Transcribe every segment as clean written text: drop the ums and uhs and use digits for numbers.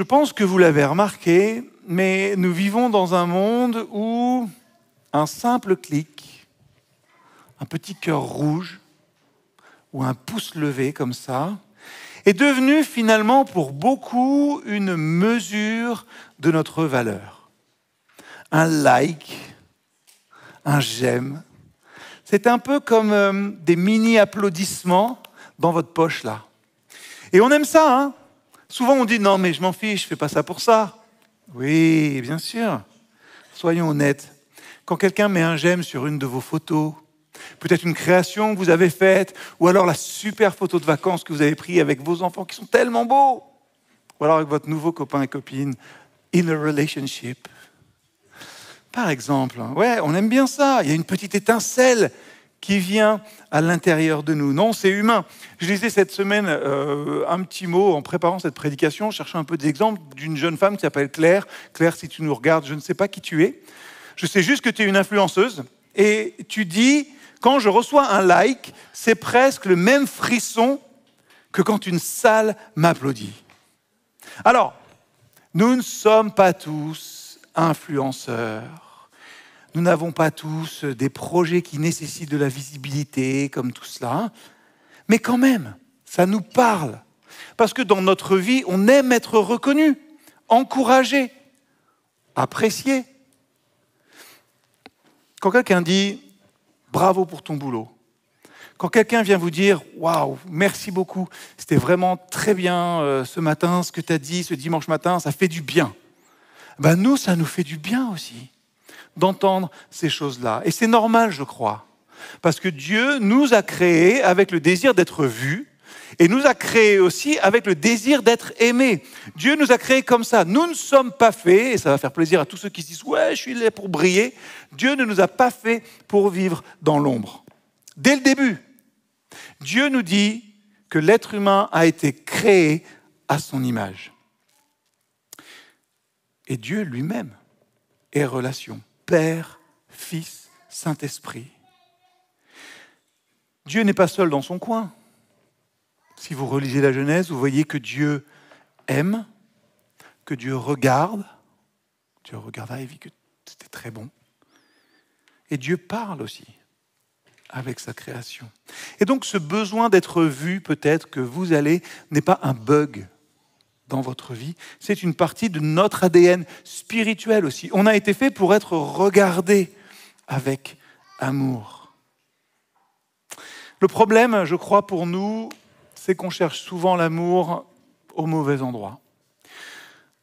Je pense que vous l'avez remarqué, mais nous vivons dans un monde où un simple clic, un petit cœur rouge ou un pouce levé comme ça, est devenu finalement pour beaucoup une mesure de notre valeur. Un like, un j'aime, c'est un peu comme des mini-applaudissements dans votre poche là. Et on aime ça, hein ? Souvent on dit non mais je m'en fiche, je fais pas ça pour ça. Oui, bien sûr. Soyons honnêtes. Quand quelqu'un met un j'aime sur une de vos photos, peut-être une création que vous avez faite, ou alors la super photo de vacances que vous avez prise avec vos enfants qui sont tellement beaux, ou alors avec votre nouveau copain et copine, in a relationship. Par exemple, ouais, on aime bien ça. Il y a une petite étincelle qui vient à l'intérieur de nous. Non, c'est humain. Je lisais cette semaine un petit mot en préparant cette prédication, cherchant un peu des exemples d'une jeune femme qui s'appelle Claire. Claire, si tu nous regardes, je ne sais pas qui tu es. Je sais juste que tu es une influenceuse. Et tu dis, quand je reçois un like, c'est presque le même frisson que quand une salle m'applaudit. Alors, nous ne sommes pas tous influenceurs. Nous n'avons pas tous des projets qui nécessitent de la visibilité, comme tout cela. Mais quand même, ça nous parle. Parce que dans notre vie, on aime être reconnu, encouragé, apprécié. Quand quelqu'un dit « bravo pour ton boulot », quand quelqu'un vient vous dire « waouh, merci beaucoup, c'était vraiment très bien ce matin, ce que tu as dit ce dimanche matin, ça fait du bien », ben nous, ça nous fait du bien aussi d'entendre ces choses-là. Et c'est normal, je crois, parce que Dieu nous a créés avec le désir d'être vus et nous a créés aussi avec le désir d'être aimés. Dieu nous a créés comme ça. Nous ne sommes pas faits, et ça va faire plaisir à tous ceux qui se disent « ouais, je suis là pour briller ». Dieu ne nous a pas faits pour vivre dans l'ombre. Dès le début, Dieu nous dit que l'être humain a été créé à son image. Et Dieu lui-même est relation. Père, Fils, Saint-Esprit. Dieu n'est pas seul dans son coin. Si vous relisez la Genèse, vous voyez que Dieu aime, que Dieu regarde. Dieu regarda et vit que c'était très bon. Et Dieu parle aussi avec sa création. Et donc ce besoin d'être vu, peut-être que vous allez, n'est pas un bug dans votre vie, c'est une partie de notre ADN spirituel aussi. On a été fait pour être regardé avec amour. Le problème, je crois, pour nous, c'est qu'on cherche souvent l'amour au mauvais endroit.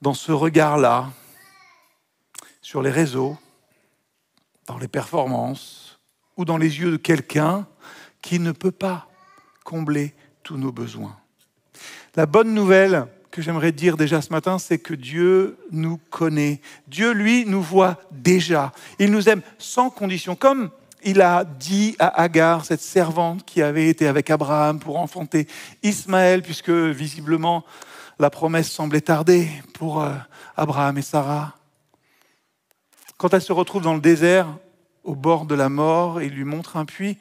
Dans ce regard-là, sur les réseaux, dans les performances, ou dans les yeux de quelqu'un qui ne peut pas combler tous nos besoins. La bonne nouvelle que j'aimerais dire déjà ce matin, c'est que Dieu nous connaît. Dieu, lui, nous voit déjà. Il nous aime sans condition. Comme il a dit à Agar, cette servante qui avait été avec Abraham pour enfanter Ismaël, puisque visiblement la promesse semblait tarder pour Abraham et Sarah. Quand elle se retrouve dans le désert, au bord de la mort, et il lui montre un puits,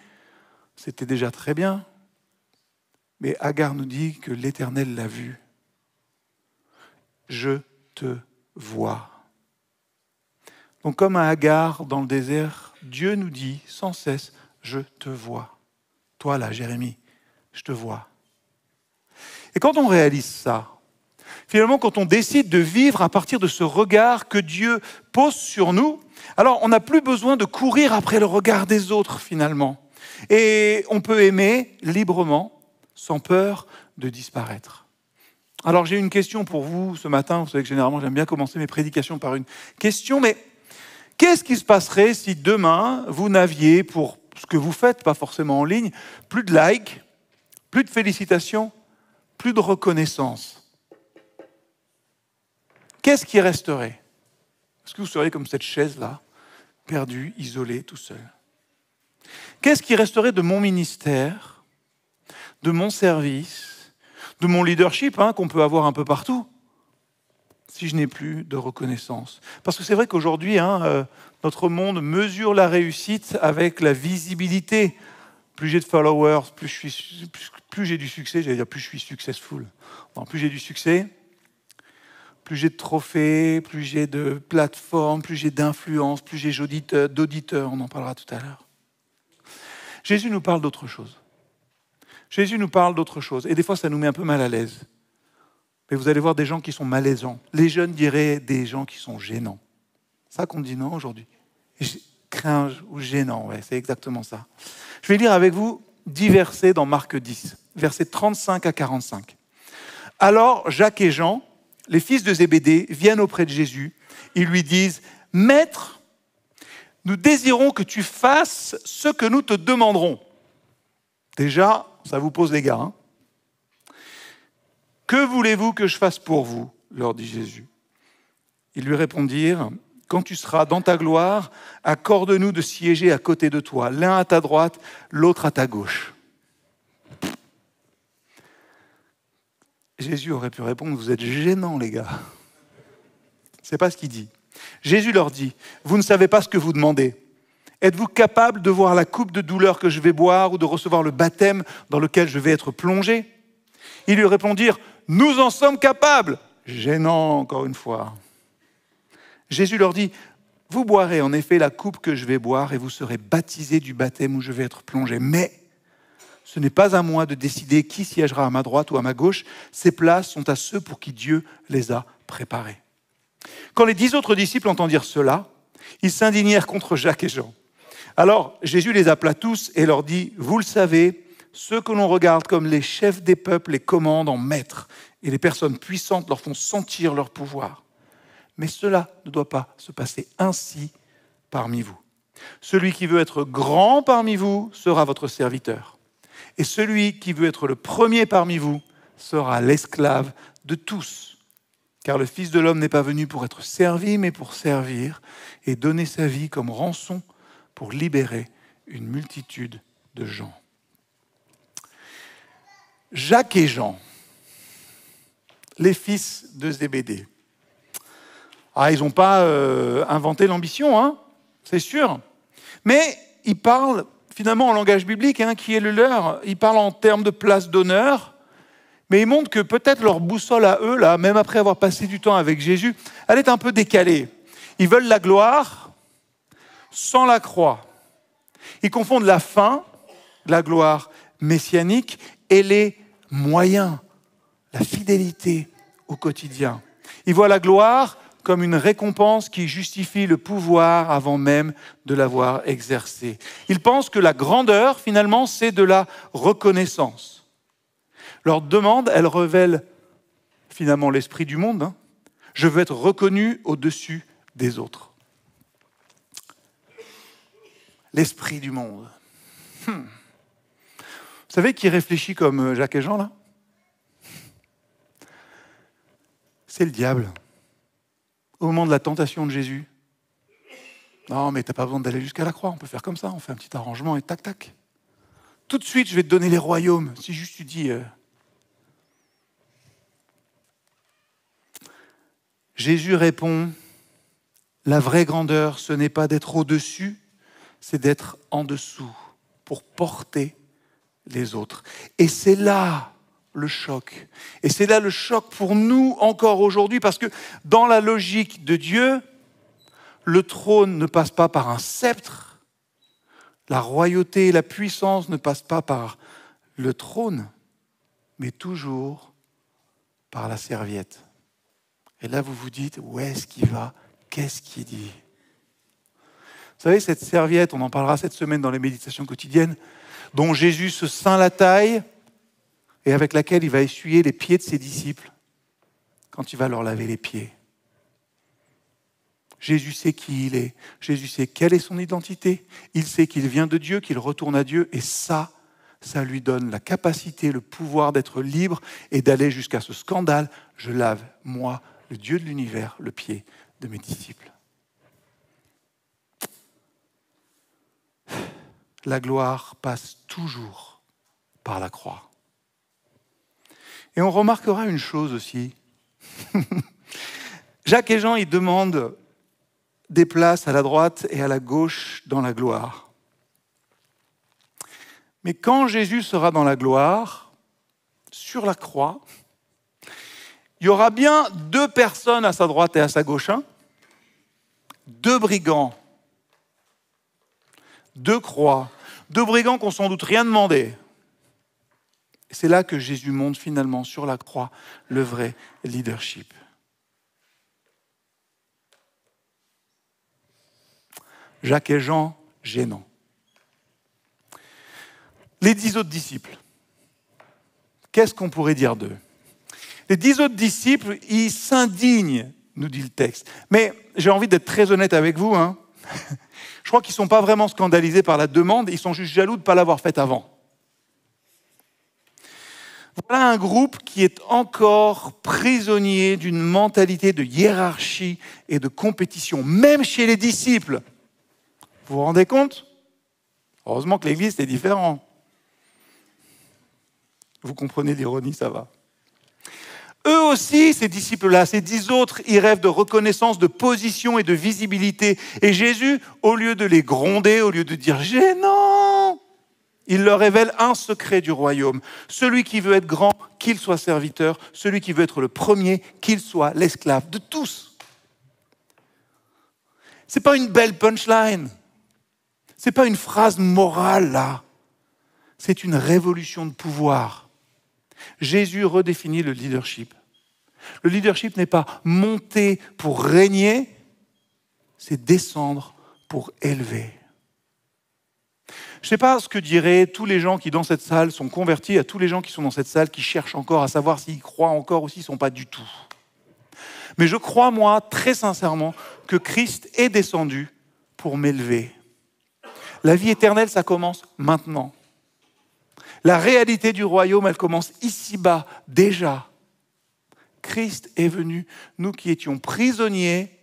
c'était déjà très bien. Mais Agar nous dit que l'Éternel l'a vu. Je te vois. Donc comme à Agar dans le désert, Dieu nous dit sans cesse, je te vois. Toi là, Jérémie, je te vois. Et quand on réalise ça, finalement quand on décide de vivre à partir de ce regard que Dieu pose sur nous, alors on n'a plus besoin de courir après le regard des autres finalement. Et on peut aimer librement, sans peur de disparaître. Alors j'ai une question pour vous ce matin. Vous savez que généralement j'aime bien commencer mes prédications par une question, mais qu'est-ce qui se passerait si demain vous n'aviez, pour ce que vous faites, pas forcément en ligne, plus de likes, plus de félicitations, plus de reconnaissance? Qu'est-ce qui resterait? Est-ce que vous seriez comme cette chaise-là, perdu, isolé, tout seul? Qu'est-ce qui resterait de mon ministère, de mon service, de mon leadership, qu'on peut avoir un peu partout, si je n'ai plus de reconnaissance? Parce que c'est vrai qu'aujourd'hui, notre monde mesure la réussite avec la visibilité. Plus j'ai de followers, plus j'ai du succès, j'allais dire plus je suis successful. Non, plus j'ai du succès, plus j'ai de trophées, plus j'ai de plateformes, plus j'ai d'influence, plus j'ai d'auditeurs, on en parlera tout à l'heure. Jésus nous parle d'autre chose. Jésus nous parle d'autre chose. Et des fois, ça nous met un peu mal à l'aise. Mais vous allez voir des gens qui sont malaisants. Les jeunes diraient des gens qui sont gênants. C'est ça qu'on dit non aujourd'hui. Cringe ou gênant, ouais, c'est exactement ça. Je vais lire avec vous 10 versets dans Marc 10, versets 35 à 45. Alors Jacques et Jean, les fils de Zébédée, viennent auprès de Jésus. Ils lui disent « Maître, nous désirons que tu fasses ce que nous te demanderons. » Déjà, ça vous pose les gars. Hein ? « Que voulez-vous que je fasse pour vous ?» leur dit Jésus. Ils lui répondirent « Quand tu seras dans ta gloire, accorde-nous de siéger à côté de toi, l'un à ta droite, l'autre à ta gauche. » Jésus aurait pu répondre « Vous êtes gênants, les gars. » C'est pas ce qu'il dit. Jésus leur dit « Vous ne savez pas ce que vous demandez. Êtes-vous capable de voir la coupe de douleur que je vais boire ou de recevoir le baptême dans lequel je vais être plongé ?» Ils lui répondirent « Nous en sommes capables. » Gênant, encore une fois. Jésus leur dit « Vous boirez en effet la coupe que je vais boire et vous serez baptisés du baptême où je vais être plongé. Mais ce n'est pas à moi de décider qui siégera à ma droite ou à ma gauche. Ces places sont à ceux pour qui Dieu les a préparées. » Quand les 10 autres disciples entendirent cela, ils s'indignèrent contre Jacques et Jean. Alors Jésus les appela tous et leur dit « Vous le savez, ceux que l'on regarde comme les chefs des peuples les commandent en maîtres, et les personnes puissantes leur font sentir leur pouvoir. Mais cela ne doit pas se passer ainsi parmi vous. Celui qui veut être grand parmi vous sera votre serviteur. Et celui qui veut être le premier parmi vous sera l'esclave de tous. Car le Fils de l'homme n'est pas venu pour être servi, mais pour servir et donner sa vie comme rançon pour libérer une multitude de gens. » Jacques et Jean, les fils de Zébédée. Ah, ils n'ont pas inventé l'ambition, hein, c'est sûr. Mais ils parlent finalement en langage biblique, hein, qui est le leur. Ils parlent en termes de place d'honneur, mais ils montrent que peut-être leur boussole à eux, là, même après avoir passé du temps avec Jésus, elle est un peu décalée. Ils veulent la gloire sans la croix. Ils confondent la fin, la gloire messianique, et les moyens, la fidélité au quotidien. Ils voient la gloire comme une récompense qui justifie le pouvoir avant même de l'avoir exercé. Ils pensent que la grandeur, finalement, c'est de la reconnaissance. Leur demande, elle révèle finalement l'esprit du monde. Hein. Je veux être reconnu au-dessus des autres. L'esprit du monde. Vous savez qui réfléchit comme Jacques et Jean, là ? C'est le diable. Au moment de la tentation de Jésus. Non, mais tu n'as pas besoin d'aller jusqu'à la croix, on peut faire comme ça, on fait un petit arrangement et tac, tac. Tout de suite, je vais te donner les royaumes, si juste tu dis... Jésus répond, la vraie grandeur, ce n'est pas d'être au-dessus, c'est d'être en dessous, pour porter les autres. Et c'est là le choc. Et c'est là le choc pour nous encore aujourd'hui, parce que dans la logique de Dieu, le trône ne passe pas par un sceptre, la royauté et la puissance ne passent pas par le trône, mais toujours par la serviette. Et là, vous vous dites, où est-ce qu'il va ? Qu'est-ce qu'il dit ? Vous savez, cette serviette, on en parlera cette semaine dans les méditations quotidiennes, dont Jésus se ceint la taille et avec laquelle il va essuyer les pieds de ses disciples quand il va leur laver les pieds. Jésus sait qui il est. Jésus sait quelle est son identité. Il sait qu'il vient de Dieu, qu'il retourne à Dieu. Et ça lui donne la capacité, le pouvoir d'être libre et d'aller jusqu'à ce scandale. Je lave, moi, le Dieu de l'univers, le pied de mes disciples. La gloire passe toujours par la croix. Et on remarquera une chose aussi. Jacques et Jean, ils demandent des places à la droite et à la gauche dans la gloire. Mais quand Jésus sera dans la gloire, sur la croix, il y aura bien 2 personnes à sa droite et à sa gauche, 2 brigands, 2 croix, 2 brigands qui n'ont sans doute rien demandé. C'est là que Jésus montre finalement sur la croix le vrai leadership. Jacques et Jean, gênants. Les 10 autres disciples, qu'est-ce qu'on pourrait dire d'eux? Les 10 autres disciples, ils s'indignent, nous dit le texte. Mais j'ai envie d'être très honnête avec vous. Je crois qu'ils ne sont pas vraiment scandalisés par la demande, ils sont juste jaloux de ne pas l'avoir faite avant. Voilà un groupe qui est encore prisonnier d'une mentalité de hiérarchie et de compétition, même chez les disciples. Vous vous rendez compte? Heureusement que l'Église est différente. Vous comprenez l'ironie, ça va. Eux aussi, ces disciples-là, ces 10 autres, ils rêvent de reconnaissance, de position et de visibilité. Et Jésus, au lieu de les gronder, au lieu de dire « gênant », il leur révèle un secret du royaume. Celui qui veut être grand, qu'il soit serviteur. Celui qui veut être le premier, qu'il soit l'esclave de tous. Ce n'est pas une belle punchline. Ce n'est pas une phrase morale, là. C'est une révolution de pouvoir. Jésus redéfinit le leadership. Le leadership n'est pas monter pour régner, c'est descendre pour élever. Je ne sais pas ce que diraient tous les gens qui dans cette salle sont convertis, à tous les gens qui sont dans cette salle, qui cherchent encore à savoir s'ils croient encore ou s'ils ne sont pas du tout. Mais je crois, moi, très sincèrement, que Christ est descendu pour m'élever. La vie éternelle, ça commence maintenant. La réalité du royaume, elle commence ici-bas, déjà. Christ est venu, nous qui étions prisonniers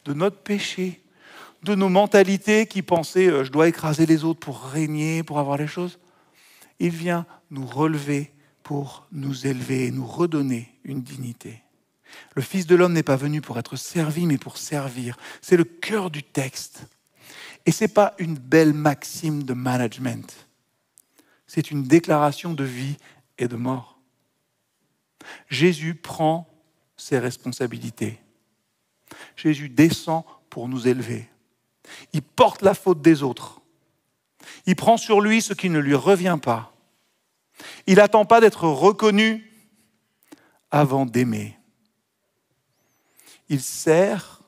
de notre péché, de nos mentalités qui pensaient « je dois écraser les autres pour régner, pour avoir les choses ». Il vient nous relever pour nous élever et nous redonner une dignité. Le Fils de l'homme n'est pas venu pour être servi, mais pour servir. C'est le cœur du texte. Et ce n'est pas une belle maxime de management. C'est une déclaration de vie et de mort. Jésus prend ses responsabilités. Jésus descend pour nous élever. Il porte la faute des autres. Il prend sur lui ce qui ne lui revient pas. Il n'attend pas d'être reconnu avant d'aimer. Il sert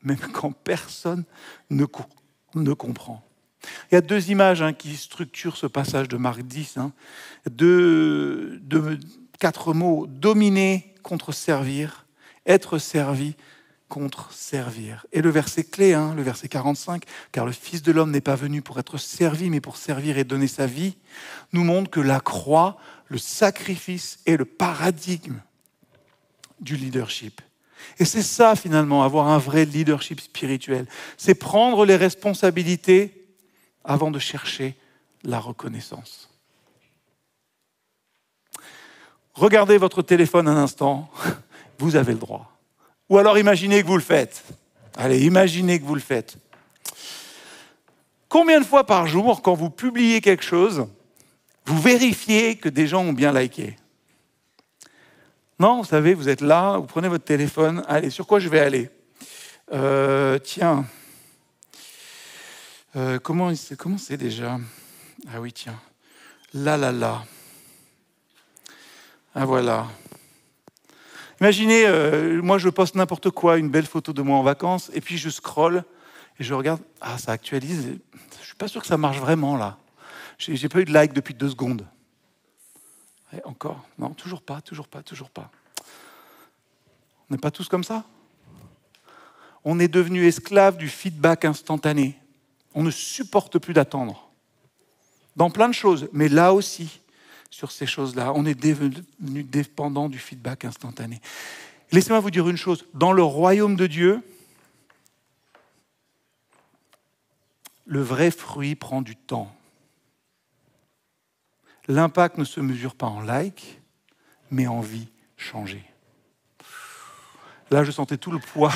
même quand personne ne comprend. Il y a 2 images qui structurent ce passage de Marc 10. 4 mots. Dominer contre servir, être servi contre servir. Et le verset clé, le verset 45, car le Fils de l'homme n'est pas venu pour être servi, mais pour servir et donner sa vie, nous montre que la croix, le sacrifice est le paradigme du leadership. Et c'est ça finalement, avoir un vrai leadership spirituel. C'est prendre les responsabilités avant de chercher la reconnaissance. Regardez votre téléphone un instant, vous avez le droit. Ou alors imaginez que vous le faites. Allez, imaginez que vous le faites. Combien de fois par jour, quand vous publiez quelque chose, vous vérifiez que des gens ont bien liké? Non, vous savez, vous êtes là, vous prenez votre téléphone, allez, sur quoi je vais aller? Comment c'est déjà? Ah oui, tiens. Là. Ah voilà. Imaginez, moi je poste n'importe quoi, une belle photo de moi en vacances, et puis je scrolle, et je regarde, ça actualise, je ne suis pas sûr que ça marche vraiment là. J'ai pas eu de like depuis 2 secondes. Et encore? Non, toujours pas. On n'est pas tous comme ça? On est devenu esclave du feedback instantané. On ne supporte plus d'attendre. Dans plein de choses, mais là aussi, sur ces choses-là, on est devenu dépendant du feedback instantané. Laissez-moi vous dire une chose, dans le royaume de Dieu, le vrai fruit prend du temps. L'impact ne se mesure pas en like, mais en vie changée. Là, je sentais tout le poids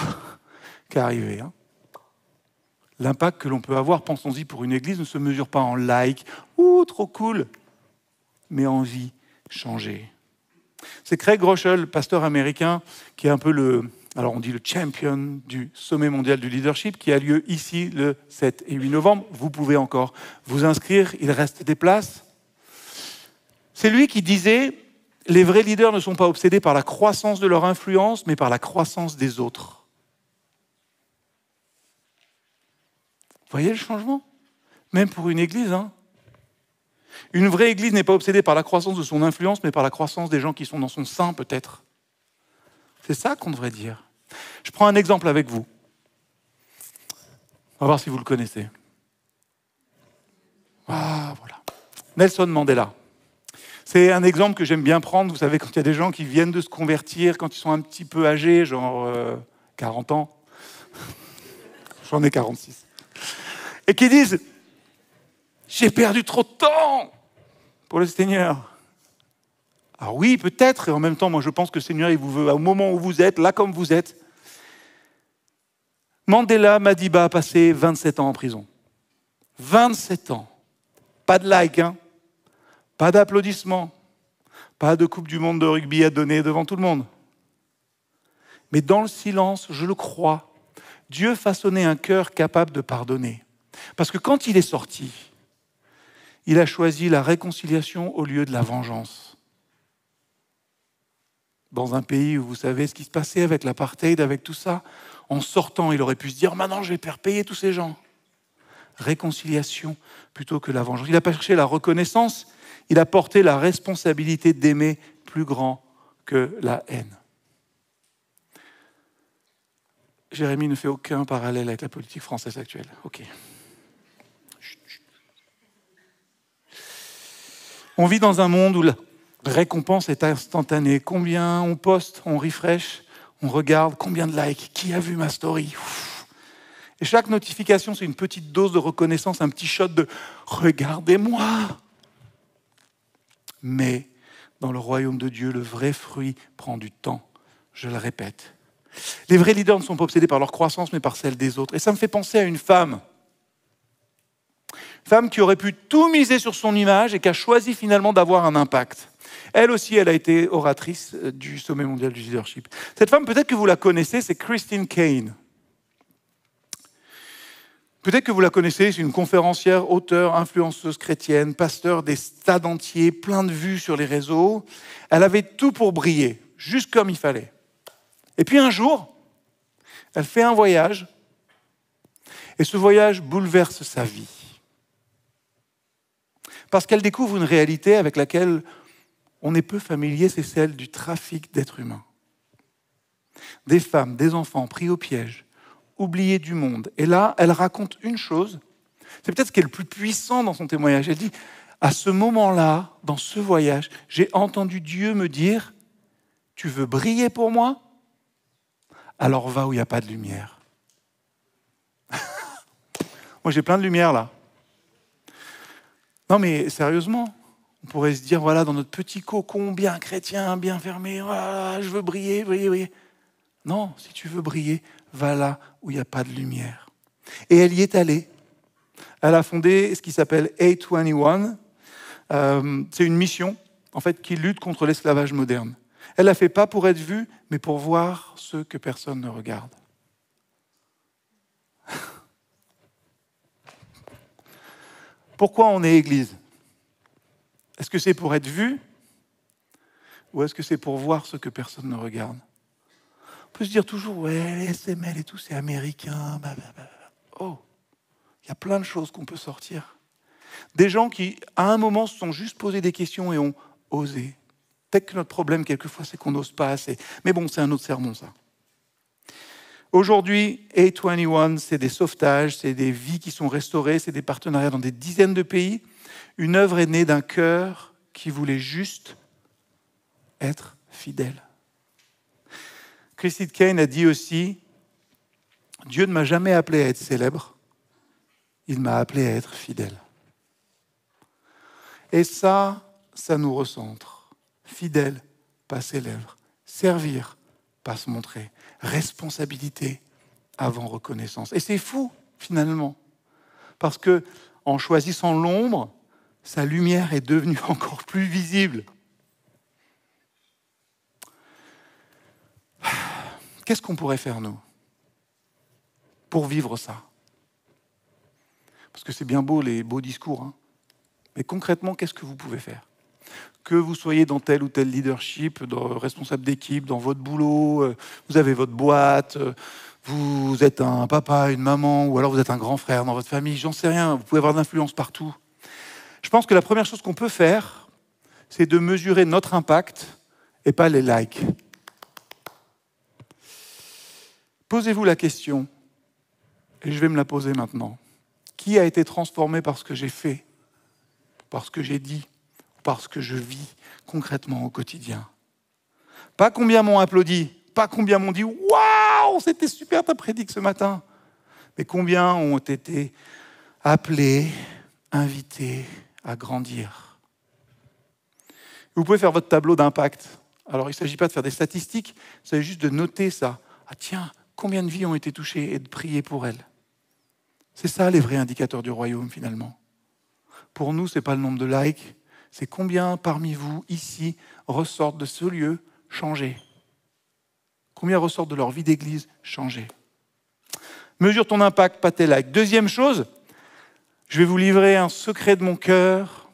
qui arrivait. L'impact que l'on peut avoir, pensons-y, pour une église, ne se mesure pas en like, trop cool, mais en vie changée. C'est Craig Groeschel, pasteur américain, qui est un peu alors on dit le champion du sommet mondial du leadership, qui a lieu ici le 7 et 8 novembre. Vous pouvez encore vous inscrire, il reste des places. C'est lui qui disait, les vrais leaders ne sont pas obsédés par la croissance de leur influence, mais par la croissance des autres. Vous voyez le changement ? Même pour une église, hein ? Une vraie église n'est pas obsédée par la croissance de son influence, mais par la croissance des gens qui sont dans son sein, peut-être. C'est ça qu'on devrait dire. Je prends un exemple avec vous. On va voir si vous le connaissez. Ah, voilà. Nelson Mandela. C'est un exemple que j'aime bien prendre. Vous savez, quand il y a des gens qui viennent de se convertir, quand ils sont un petit peu âgés, genre 40 ans. J'en ai 46. Et qui disent « J'ai perdu trop de temps pour le Seigneur ». Alors oui, peut-être, et en même temps, moi je pense que le Seigneur, il vous veut au moment où vous êtes, là comme vous êtes. Mandela Madiba a passé 27 ans en prison. 27 ans. Pas de like, hein. Pas d'applaudissements. Pas de Coupe du Monde de rugby à donner devant tout le monde. Mais dans le silence, je le crois, Dieu façonnait un cœur capable de pardonner. Parce que quand il est sorti, il a choisi la réconciliation au lieu de la vengeance. Dans un pays où vous savez ce qui se passait avec l'apartheid, avec tout ça, en sortant, il aurait pu se dire « Maintenant, je vais faire payer tous ces gens ». Réconciliation plutôt que la vengeance. Il n'a pas cherché la reconnaissance, il a porté la responsabilité d'aimer plus grand que la haine. Jérémie ne fait aucun parallèle avec la politique française actuelle. Ok. On vit dans un monde où la récompense est instantanée. Combien on poste, on refresh, on regarde, combien de likes, qui a vu ma story. Et chaque notification, c'est une petite dose de reconnaissance, un petit shot de « regardez-moi ». Mais dans le royaume de Dieu, le vrai fruit prend du temps. Je le répète. Les vrais leaders ne sont pas obsédés par leur croissance, mais par celle des autres. Et ça me fait penser à une femme. Une femme qui aurait pu tout miser sur son image et qui a choisi finalement d'avoir un impact. Elle aussi, elle a été oratrice du sommet mondial du leadership. Cette femme, peut-être que vous la connaissez, c'est Christine Caine. Peut-être que vous la connaissez, c'est une conférencière, auteure, influenceuse chrétienne, pasteur des stades entiers, plein de vues sur les réseaux. Elle avait tout pour briller, juste comme il fallait. Et puis un jour, elle fait un voyage, et ce voyage bouleverse sa vie. Parce qu'elle découvre une réalité avec laquelle on est peu familier, c'est celle du trafic d'êtres humains. Des femmes, des enfants pris au piège, oubliés du monde. Et là, elle raconte une chose, c'est peut-être ce qui est le plus puissant dans son témoignage. Elle dit, à ce moment-là, dans ce voyage, j'ai entendu Dieu me dire, tu veux briller pour moi ? Alors va où il n'y a pas de lumière. Moi, j'ai plein de lumière là. Non, mais sérieusement, on pourrait se dire, voilà, dans notre petit cocon bien chrétien, bien fermé, voilà, je veux briller, briller, briller. Non, si tu veux briller, va là où il n'y a pas de lumière. Et elle y est allée. Elle a fondé ce qui s'appelle A21. C'est une mission, en fait, qui lutte contre l'esclavage moderne. Elle ne l'a fait pas pour être vue, mais pour voir ce que personne ne regarde. Pourquoi on est église ? Est-ce que c'est pour être vu ? Ou est-ce que c'est pour voir ce que personne ne regarde ? On peut se dire toujours, ouais, les SML et tout, c'est américain. Blablabla. Oh, il y a plein de choses qu'on peut sortir. Des gens qui, à un moment, se sont juste posés des questions et ont osé. Peut-être que notre problème, quelquefois, c'est qu'on n'ose pas assez. Mais bon, c'est un autre sermon, ça. Aujourd'hui, A21, c'est des sauvetages, c'est des vies qui sont restaurées, c'est des partenariats dans des dizaines de pays. Une œuvre est née d'un cœur qui voulait juste être fidèle. Christine Caine a dit aussi, Dieu ne m'a jamais appelé à être célèbre, il m'a appelé à être fidèle. Et ça nous recentre. Fidèle, pas célèbre. Servir, pas se montrer. Responsabilité avant reconnaissance. Et c'est fou, finalement, parce que en choisissant l'ombre, sa lumière est devenue encore plus visible. Qu'est-ce qu'on pourrait faire, nous, pour vivre ça? Parce que c'est bien beau, les beaux discours, hein. Mais concrètement, qu'est-ce que vous pouvez faire? Que vous soyez dans tel ou tel leadership, dans responsable d'équipe, dans votre boulot, vous avez votre boîte, vous êtes un papa, une maman, ou alors vous êtes un grand frère dans votre famille, j'en sais rien, vous pouvez avoir de l'influence partout. Je pense que la première chose qu'on peut faire, c'est de mesurer notre impact et pas les likes. Posez-vous la question, et je vais me la poser maintenant. Qui a été transformé par ce que j'ai fait, par ce que j'ai dit, par ce que je vis concrètement au quotidien? Pas combien m'ont applaudi, pas combien m'ont dit « Waouh, c'était super ta prédique ce matin !» mais combien ont été appelés, invités à grandir. Vous pouvez faire votre tableau d'impact. Alors, il ne s'agit pas de faire des statistiques, il s'agit juste de noter ça. Ah tiens, combien de vies ont été touchées et de prier pour elles? C'est ça les vrais indicateurs du royaume, finalement. Pour nous, ce n'est pas le nombre de likes, c'est combien parmi vous, ici, ressortent de ce lieu changés. Combien ressortent de leur vie d'église changée. Mesure ton impact, pas tes likes. Deuxième chose, je vais vous livrer un secret de mon cœur.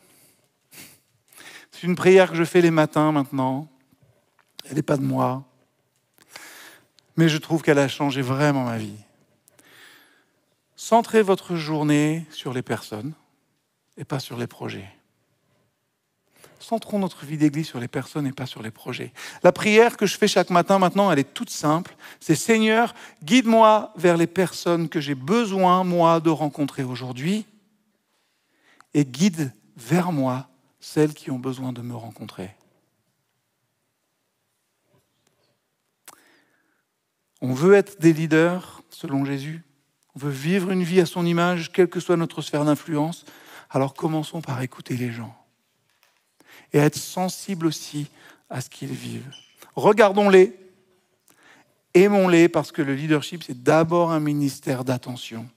C'est une prière que je fais les matins maintenant. Elle n'est pas de moi. Mais je trouve qu'elle a changé vraiment ma vie. Centrez votre journée sur les personnes et pas sur les projets. Centrons notre vie d'église sur les personnes et pas sur les projets. La prière que je fais chaque matin maintenant, elle est toute simple. C'est « Seigneur, guide-moi vers les personnes que j'ai besoin, moi, de rencontrer aujourd'hui, et guide vers moi celles qui ont besoin de me rencontrer. » On veut être des leaders, selon Jésus. On veut vivre une vie à son image, quelle que soit notre sphère d'influence. Alors commençons par écouter les gens. Et être sensibles aussi à ce qu'ils vivent. Regardons-les, aimons-les, parce que le leadership, c'est d'abord un ministère d'attention.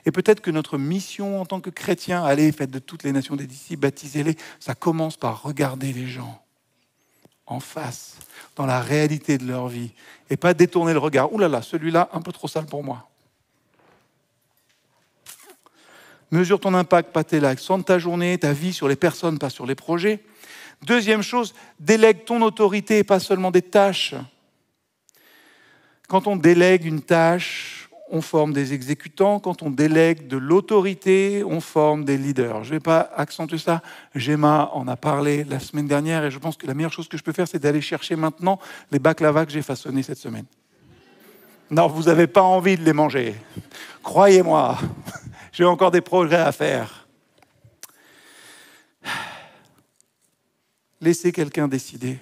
Et peut-être que notre mission en tant que chrétiens, allez, faites de toutes les nations des disciples, baptisez-les, ça commence par regarder les gens en face, dans la réalité de leur vie, et pas détourner le regard. Ouh là là, celui-là, un peu trop sale pour moi. Mesure ton impact, pas tes likes. Centre ta journée, ta vie sur les personnes, pas sur les projets. Deuxième chose, délègue ton autorité et pas seulement des tâches. Quand on délègue une tâche, on forme des exécutants. Quand on délègue de l'autorité, on forme des leaders. Je ne vais pas accentuer ça. Gemma en a parlé la semaine dernière et je pense que la meilleure chose que je peux faire, c'est d'aller chercher maintenant les baklava que j'ai façonnés cette semaine. Non, vous n'avez pas envie de les manger. Croyez-moi. J'ai encore des progrès à faire. Laissez quelqu'un décider.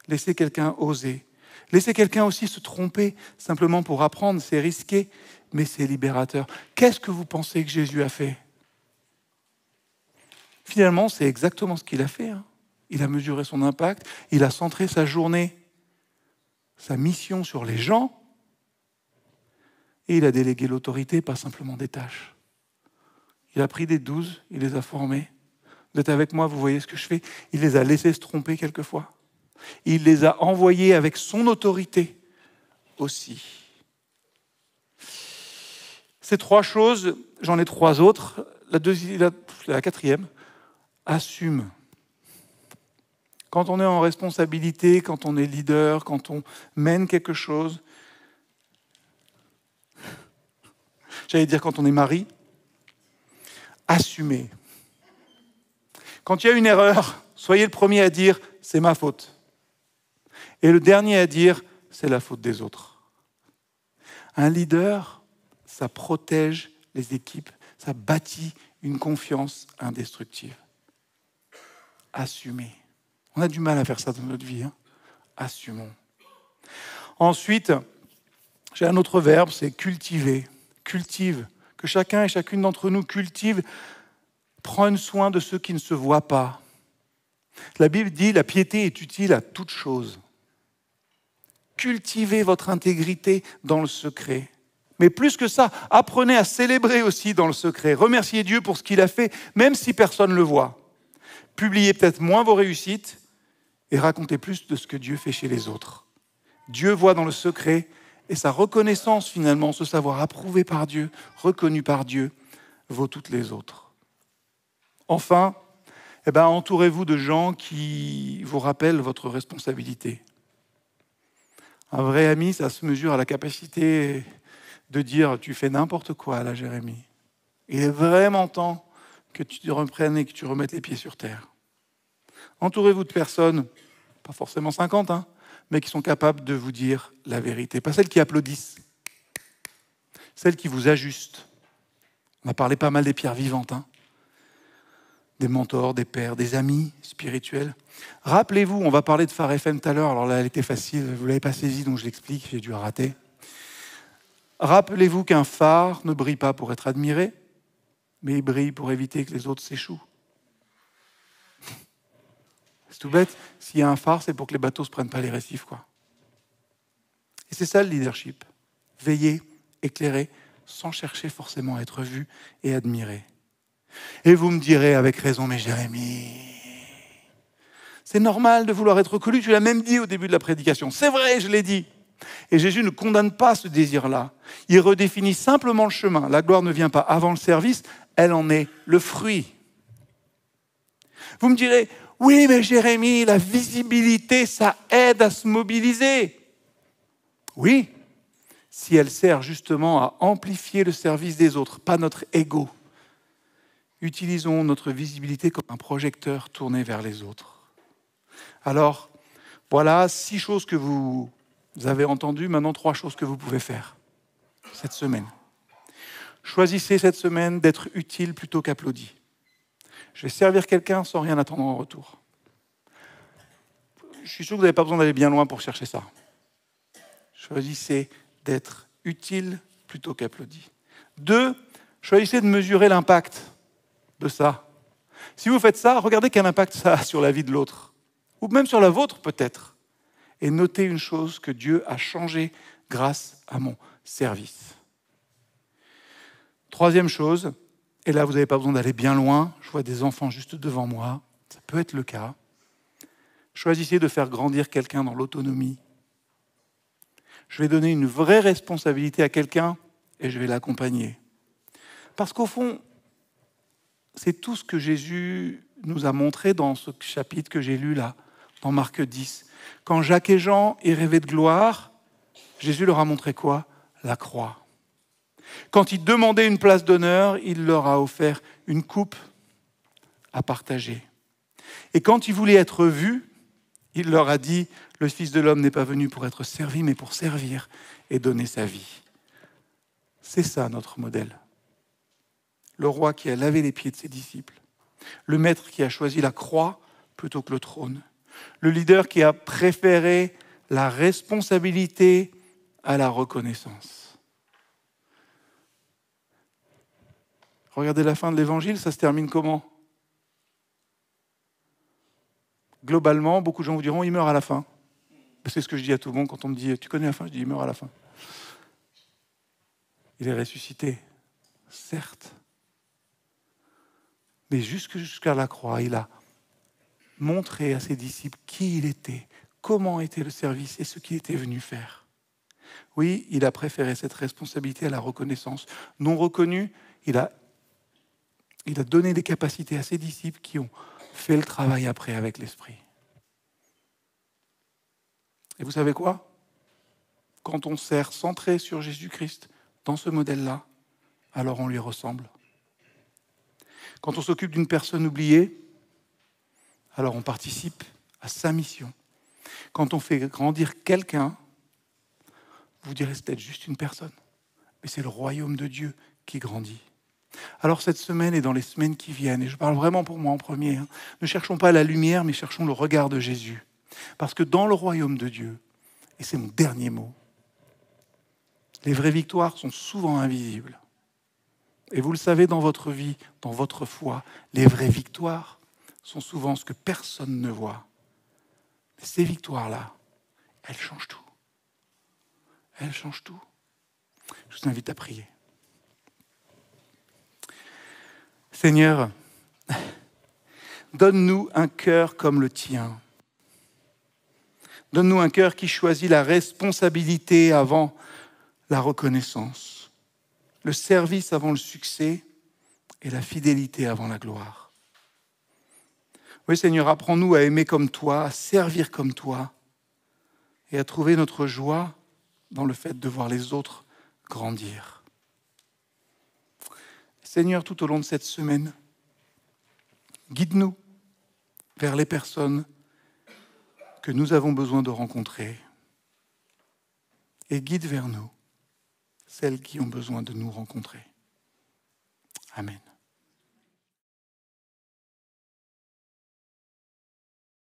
Laissez quelqu'un oser. Laissez quelqu'un aussi se tromper, simplement pour apprendre. C'est risqué, mais c'est libérateur. Qu'est-ce que vous pensez que Jésus a fait? Finalement, c'est exactement ce qu'il a fait. Il a mesuré son impact. Il a centré sa journée, sa mission sur les gens. Et il a délégué l'autorité, pas simplement des tâches. Il a pris des 12, il les a formés. Vous êtes avec moi, vous voyez ce que je fais. Il les a laissés se tromper quelquefois. Il les a envoyés avec son autorité aussi. Ces trois choses, j'en ai trois autres. La quatrième, assume. Quand on est en responsabilité, quand on est leader, quand on mène quelque chose, j'allais dire quand on est mari, assumez. Quand il y a une erreur, soyez le premier à dire « c'est ma faute ». Et le dernier à dire « c'est la faute des autres ». Un leader, ça protège les équipes, ça bâtit une confiance indestructible. Assumez. On a du mal à faire ça dans notre vie. Assumons. Ensuite, j'ai un autre verbe, c'est cultiver. Cultive. Que chacun et chacune d'entre nous cultive, prenne soin de ceux qui ne se voient pas. La Bible dit la piété est utile à toute chose. Cultivez votre intégrité dans le secret. Mais plus que ça, apprenez à célébrer aussi dans le secret. Remerciez Dieu pour ce qu'il a fait, même si personne ne le voit. Publiez peut-être moins vos réussites et racontez plus de ce que Dieu fait chez les autres. Dieu voit dans le secret et sa reconnaissance finalement, ce savoir approuvé par Dieu, reconnu par Dieu, vaut toutes les autres. Enfin, entourez-vous de gens qui vous rappellent votre responsabilité. Un vrai ami, ça se mesure à la capacité de dire « tu fais n'importe quoi là, Jérémie ». Il est vraiment temps que tu te reprennes et que tu remettes les pieds sur terre. Entourez-vous de personnes, pas forcément 50, mais qui sont capables de vous dire la vérité. Pas celles qui applaudissent, celles qui vous ajustent. On a parlé pas mal des pierres vivantes, des mentors, des pères, des amis spirituels. Rappelez-vous, on va parler de Phare FM tout à l'heure, alors là elle était facile, vous ne l'avez pas saisie, donc je l'explique, j'ai dû rater. Rappelez-vous qu'un phare ne brille pas pour être admiré, mais il brille pour éviter que les autres s'échouent. C'est tout bête, s'il y a un phare, c'est pour que les bateaux ne se prennent pas les récifs, quoi. Et c'est ça le leadership. Veiller, éclairer, sans chercher forcément à être vu et admiré. Et vous me direz avec raison, mais Jérémie, c'est normal de vouloir être reconnu, tu l'as même dit au début de la prédication. C'est vrai, je l'ai dit. Et Jésus ne condamne pas ce désir-là. Il redéfinit simplement le chemin. La gloire ne vient pas avant le service, elle en est le fruit. Vous me direz, oui, mais Jérémie, la visibilité, ça aide à se mobiliser. Oui, si elle sert justement à amplifier le service des autres, pas notre ego. Utilisons notre visibilité comme un projecteur tourné vers les autres. Alors, voilà 6 choses que vous avez entendues, maintenant 3 choses que vous pouvez faire cette semaine. Choisissez cette semaine d'être utile plutôt qu'applaudi. Je vais servir quelqu'un sans rien attendre en retour. Je suis sûr que vous n'avez pas besoin d'aller bien loin pour chercher ça. Choisissez d'être utile plutôt qu'applaudi. 2, choisissez de mesurer l'impact de ça. Si vous faites ça, regardez quel impact ça a sur la vie de l'autre, ou même sur la vôtre peut-être, et notez une chose que Dieu a changé grâce à mon service. 3e chose, et là vous n'avez pas besoin d'aller bien loin, je vois des enfants juste devant moi, ça peut être le cas. Choisissez de faire grandir quelqu'un dans l'autonomie. Je vais donner une vraie responsabilité à quelqu'un et je vais l'accompagner. Parce qu'au fond, c'est tout ce que Jésus nous a montré dans ce chapitre que j'ai lu là, dans Marc 10. Quand Jacques et Jean y rêvaient de gloire, Jésus leur a montré quoi? La croix. Quand ils demandaient une place d'honneur, il leur a offert une coupe à partager. Et quand ils voulaient être vus, il leur a dit, le Fils de l'homme n'est pas venu pour être servi, mais pour servir et donner sa vie. C'est ça notre modèle. Le roi qui a lavé les pieds de ses disciples. Le maître qui a choisi la croix plutôt que le trône. Le leader qui a préféré la responsabilité à la reconnaissance. Regardez la fin de l'évangile, ça se termine comment? Globalement, beaucoup de gens vous diront, il meurt à la fin. C'est ce que je dis à tout le monde quand on me dit, tu connais la fin? Je dis, il meurt à la fin. Il est ressuscité, certes. Mais jusqu'à la croix, il a montré à ses disciples qui il était, comment était le service et ce qu'il était venu faire. Oui, il a préféré cette responsabilité à la reconnaissance. Non reconnue, il a donné des capacités à ses disciples qui ont fait le travail après avec l'Esprit. Et vous savez quoi? Quand on sert centré sur Jésus-Christ, dans ce modèle-là, alors on lui ressemble. Quand on s'occupe d'une personne oubliée, alors on participe à sa mission. Quand on fait grandir quelqu'un, vous direz c'est peut-être juste une personne, mais c'est le royaume de Dieu qui grandit. Alors cette semaine et dans les semaines qui viennent, et je parle vraiment pour moi en premier, ne cherchons pas la lumière, mais cherchons le regard de Jésus. Parce que dans le royaume de Dieu, et c'est mon dernier mot, les vraies victoires sont souvent invisibles. Et vous le savez dans votre vie, dans votre foi, les vraies victoires sont souvent ce que personne ne voit. Mais ces victoires-là, elles changent tout. Elles changent tout. Je vous invite à prier. Seigneur, donne-nous un cœur comme le tien. Donne-nous un cœur qui choisit la responsabilité avant la reconnaissance, le service avant le succès et la fidélité avant la gloire. Oui, Seigneur, apprends-nous à aimer comme toi, à servir comme toi et à trouver notre joie dans le fait de voir les autres grandir. Seigneur, tout au long de cette semaine, guide-nous vers les personnes que nous avons besoin de rencontrer et guide vers nous celles qui ont besoin de nous rencontrer. Amen.